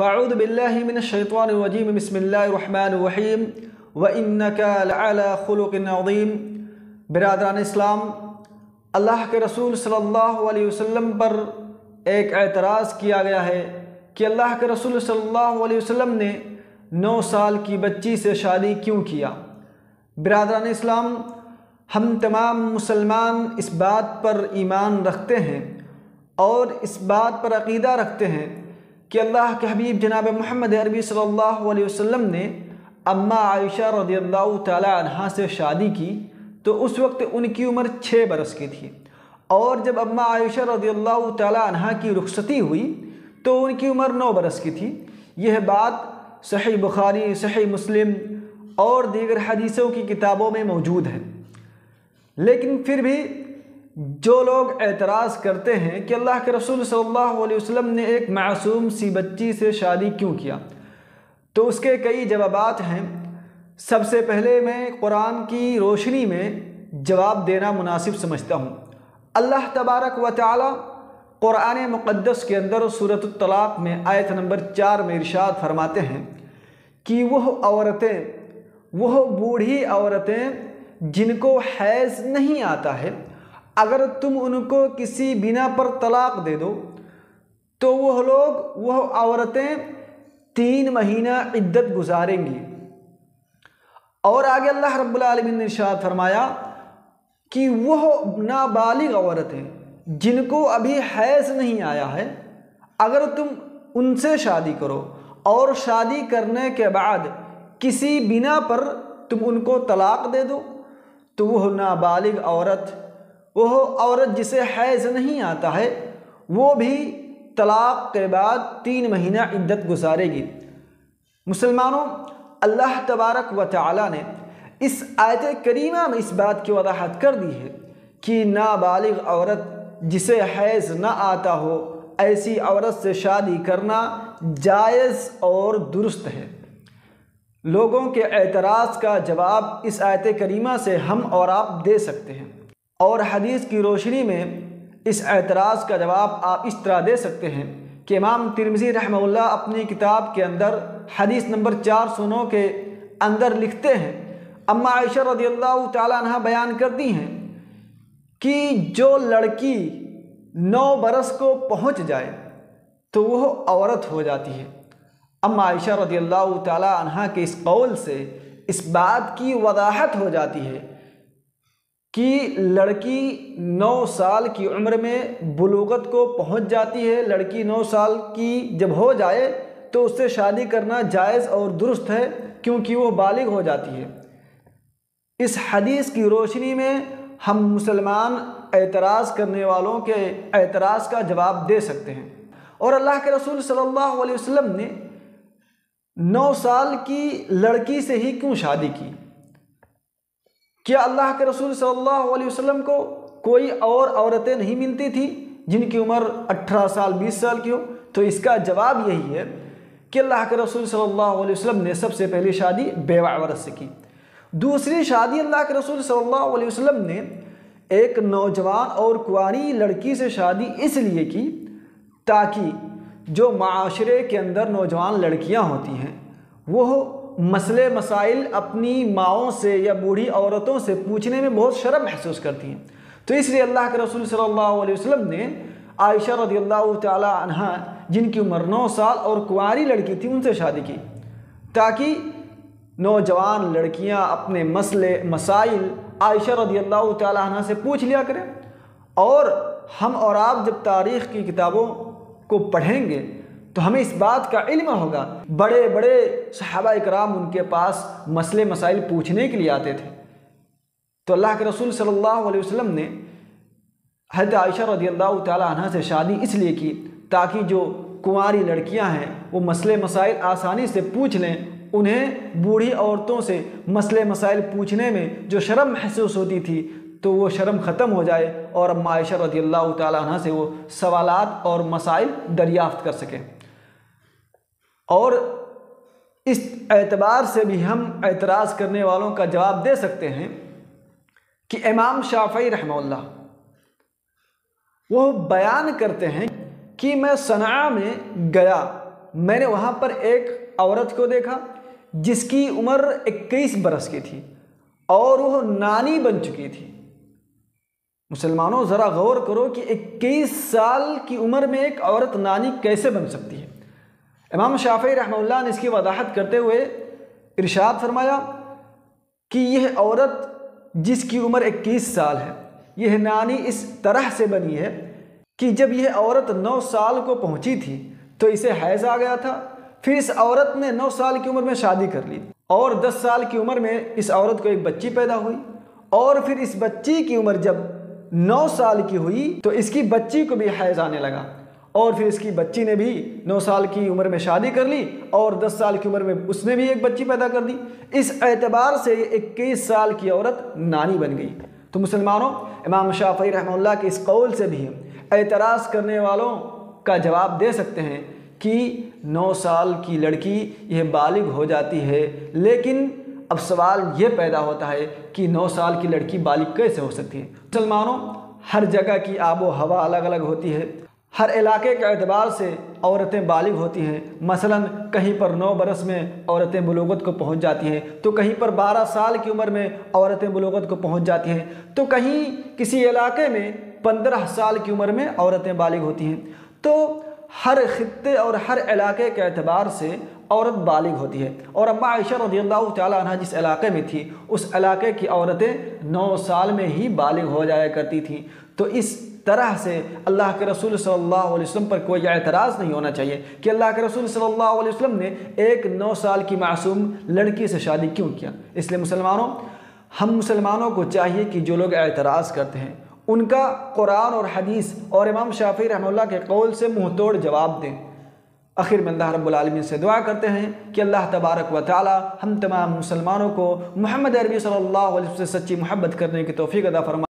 فاعوذ باللہ من الشیطان الرجیم بسم اللہ الرحمن الرحیم وَإِنَّكَ لَعَلَى خُلُقٍ عَظِيمٍ۔ برادران اسلام، اللہ کے رسول صلی اللہ علیہ وسلم پر ایک اعتراض کیا گیا ہے کہ اللہ کے رسول صلی اللہ علیہ وسلم نے 9 سال کی بچی سے شادی کیوں کیا۔ برادران اسلام، ہم تمام مسلمان اس بات پر ایمان رکھتے ہیں اور اس بات پر عقیدہ رکھتے ہیں کہ اللہ کے حبیب جناب محمد عربی صلی اللہ علیہ وسلم نے اماں عائشہ رضی اللہ تعالی عنہا سے شادی کی تو اس وقت ان کی عمر 6 برس کی تھی، اور جب اماں عائشہ رضی اللہ تعالی عنہا کی رخصتی ہوئی تو ان کی عمر 9 برس کی تھی۔ یہ بات صحیح بخاری، صحیح مسلم اور دیگر حدیثوں کی کتابوں میں موجود ہے۔ لیکن پھر بھی جو لوگ اعتراض کرتے ہیں کہ اللہ کے رسول صلی اللہ علیہ وسلم نے ایک معصوم سی بچی سے شادی کیوں کیا، تو اس کے کئی جوابات ہیں۔ سب سے پہلے میں قرآن کی روشنی میں جواب دینا مناسب سمجھتا ہوں۔ اللہ تبارک و تعالی قرآن مقدس کے اندر سورۃ الطلاق میں آیت نمبر 4 میں ارشاد فرماتے ہیں کہ وہ بوڑھی عورتیں جن کو حیض نہیں آتا ہے، اگر تم ان کو کسی بنا پر طلاق دے دو تو وہ عورتیں 3 مہینہ عدت گزاریں گی۔ اور آگے اللہ رب العالمین نے ارشاد فرمایا کہ وہ نابالغ عورتیں جن کو ابھی حیض نہیں آیا ہے، اگر تم ان سے شادی کرو اور شادی کرنے کے بعد کسی بنا پر تم ان کو طلاق دے دو تو وہ نابالغ عورت، وہ عورت جسے حیض نہیں آتا ہے، وہ بھی طلاق کے بعد 3 مہینہ عدت گزارے گی۔ مسلمانوں، اللہ تبارک و تعالی نے اس آیت کریمہ میں اس بات کی وضاحت کر دی ہے کہ نابالغ عورت جسے حیض نہ آتا ہو، ایسی عورت سے شادی کرنا جائز اور درست ہے۔ لوگوں کے اعتراض کا جواب اس آیت کریمہ سے ہم اور آپ دے سکتے ہیں، اور حدیث کی روشنی میں اس اعتراض کا جواب آپ اس طرح دے سکتے ہیں کہ امام ترمذی رحمہ اللہ اپنی کتاب کے اندر حدیث نمبر 409 کے اندر لکھتے ہیں، اماں عائشہ رضی اللہ تعالی عنہ بیان کرتی ہیں کہ جو لڑکی 9 برس کو پہنچ جائے تو وہ عورت ہو جاتی ہے۔ اماں عائشہ رضی اللہ تعالی عنہ کے اس قول سے اس بات کی وضاحت ہو جاتی ہے کہ لڑکی 9 سال کی عمر میں بلوغت کو پہنچ جاتی ہے۔ لڑکی 9 سال کی جب ہو جائے تو اس سے شادی کرنا جائز اور درست ہے، کیونکہ وہ بالغ ہو جاتی ہے۔ اس حدیث کی روشنی میں ہم مسلمان اعتراض کرنے والوں کے اعتراض کا جواب دے سکتے ہیں۔ اور اللہ کے رسول صلی اللہ علیہ وسلم نے 9 سال کی لڑکی سے ہی کیوں شادی کی؟ کیا اللہ کے رسول صلی اللہ علیہ وسلم کو کوئی اور عورتیں نہیں ملتی تھیں جن کی عمر 18 سال 20 سال کی ہو؟ تو اس کا جواب یہی ہے کہ اللہ کے رسول صلی اللہ علیہ وسلم نے سب سے پہلی شادی بیوہ عورت سے کی۔ دوسری شادی اللہ کے رسول صلی اللہ علیہ وسلم نے ایک نوجوان اور کنواری لڑکی سے شادی اس لیے کی تاکہ جو معاشرے کے اندر نوجوان لڑکیاں ہوتی ہیں وہ مسئلے مسائل اپنی ماؤں سے یا بوڑھی عورتوں سے پوچھنے میں بہت شرم محسوس کرتی ہیں، تو اس لیے اللہ کے رسول صلی اللہ علیہ وسلم نے عائشہ رضی اللہ تعالی عنہا جن کی عمر 9 سال اور کنواری لڑکی تھی ان سے شادی کی تاکہ نوجوان لڑکیاں اپنے مسئلے مسائل عائشہ رضی اللہ تعالی عنہا سے پوچھ لیا کریں۔ اور ہم اور آپ جب تاریخ کی کتابوں کو پڑھیں گے تو ہمیں اس بات کا علم ہوگا، بڑے بڑے صحابہ اکرام ان کے پاس مسئلے مسائل پوچھنے کے لیے آتے تھے، تو اللہ کے رسول صلی اللہ علیہ وسلم نے حضرت عائشہ رضی اللہ تعالی عنہ سے شادی اس لیے کی تاکہ جو کنواری لڑکیاں ہیں وہ مسئلے مسائل آسانی سے پوچھ لیں۔ انہیں بوڑھی عورتوں سے مسئلے مسائل پوچھنے میں جو شرم محسوس ہوتی تھی تو وہ شرم ختم ہو جائے اور اماں عائشہ رضی اللہ تعالی عنہ سے وہ سوالات اور مسائل دریافت کر سکیں۔ اور اس اعتبار سے بھی ہم اعتراض کرنے والوں کا جواب دے سکتے ہیں کہ امام شافعی رحمہ اللہ وہ بیان کرتے ہیں کہ میں صنعاء میں گیا میں نے وہاں پر ایک عورت کو دیکھا جس کی عمر 21 برس کی تھی اور وہ نانی بن چکی تھی۔ مسلمانوں ذرا غور کرو کہ 21 سال کی عمر میں ایک عورت نانی کیسے بن سکتی ہے۔ امام شافعی رحمہ اللہ نے اس کی وضاحت کرتے ہوئے ارشاد فرمایا کہ یہ عورت جس کی عمر 21 سال ہے، یہ نانی اس طرح سے بنی ہے کہ جب یہ عورت 9 سال کو پہنچی تھی تو اسے حیض آ گیا تھا، پھر اس عورت نے 9 سال کی عمر میں شادی کر لی اور 10 سال کی عمر میں اس عورت کو ایک بچی پیدا ہوئی، اور پھر اس بچی کی عمر جب 9 سال کی ہوئی تو اس کی بچی کو بھی حیض آنے لگا، اور پھر اس کی بچی نے بھی 9 سال کی عمر میں شادی کر لی اور 10 سال کی عمر میں اس نے بھی ایک بچی پیدا کر دی۔ اس اعتبار سے یہ 21 سال کی عورت نانی بن گئی۔ تو مسلمانوں، امام شافعی رحمہ اللہ کے اس قول سے بھی اعتراض کرنے والوں کا جواب دے سکتے ہیں کہ 9 سال کی لڑکی یہ بالغ ہو جاتی ہے، لیکن اب سوال یہ پیدا ہوتا ہے کہ 9 سال کی لڑکی بالغ کیسے ہو سکتی ہے؟ مسلمانوں، ہر جگہ کی آب و ہوا الگ الگ ہوتی ہے، ہر علاقے کے اعتبار سے عورتیں بالغ ہوتی ہیں۔ مثلا کہیں پر 9 برس میں عورتیں بلوغت کو پہنچ جاتی ہیں، تو کہیں پر 12 سال کی عمر میں عورتیں بلوغت کو پہنچ جاتی ہیں، تو کہیں کسی علاقے میں 15 سال کی عمر میں عورتیں بالغ ہوتی ہیں۔ تو ہر خطے اور ہر علاقے کے اعتبار سے عورت بالغ ہوتی ہے، اور اما عائشہ رضی اللہ تعالیٰ عنہ جس علاقے میں تھی اس علاقے کی عورتیں 9 سال میں ہی بالغ ہو جایا کرتی تھیں۔ تو اس طرح سے اللہ کے رسول صلی اللہ علیہ وسلم پر کوئی اعتراض نہیں ہونا چاہیے کہ اللہ کے رسول صلی اللہ علیہ وسلم نے ایک 9 سال کی معصوم لڑکی سے شادی کیوں کیا۔ اس لیے مسلمانوں، ہم مسلمانوں کو چاہیے کہ جو لوگ اعتراض کرتے ہیں ان کا قرآن اور حدیث اور امام شافعی رحمہ اللہ کے قول سے منہ توڑ جواب دیں۔ آخر میں اللہ رب العالمین سے دعا کرتے ہیں کہ اللہ تبارک و تعالی ہم تمام مسلمانوں کو محمد عربی صلی اللہ علیہ وسلم سے سچی محبت کرنے کی توفیق عطا فرمائے۔